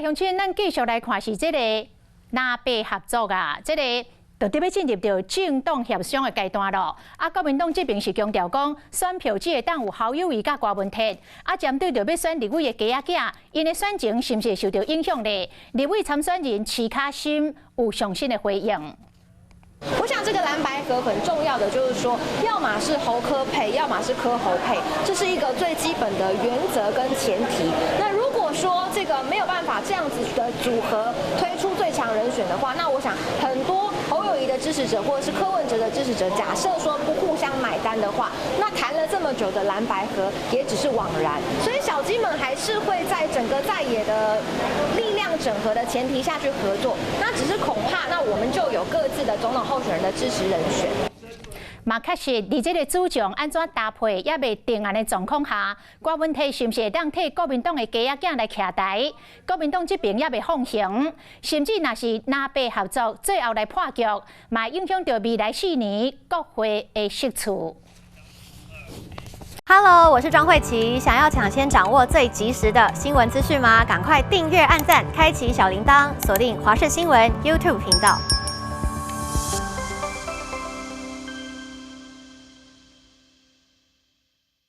乡亲，咱继续来看是这个南北合作啊，这个就得要进入到政党协商的阶段咯。啊，国民党这边是强调讲，选票只会当有侯友宜甲郭文铁。啊，针对着要选立委的家仔，因的选情是毋是受到影响呢？立委参选人齐卡心有上新的回应。 我想这个蓝白合很重要的就是说，要么是侯柯配，要么是柯侯配，这是一个最基本的原则跟前提。那如果说这个没有办法这样子的组合推出最强人选的话，那我想很多侯友宜的支持者或者是柯文哲的支持者，假设说不互相买单的话，那谈了这么久的蓝白合也只是枉然。所以小鸡们还是会在整个在野的力量整合的前提下去合作，那只是恐怕那我们就有各自的总统候选人的支持人选。嘛，确实，伫这个主将安怎搭配也未定案的状况下，郭文铁是毋是会当替国民党的家仔来徛台？国民党这边也未放行，甚至若是南北合作最后来破局，嘛影响到未来4年国会的席次。Hello， 我是庄慧琪。想要抢先掌握最及时的新闻资讯吗？赶快订阅、按赞、开启小铃铛，锁定华视新闻 YouTube 频道。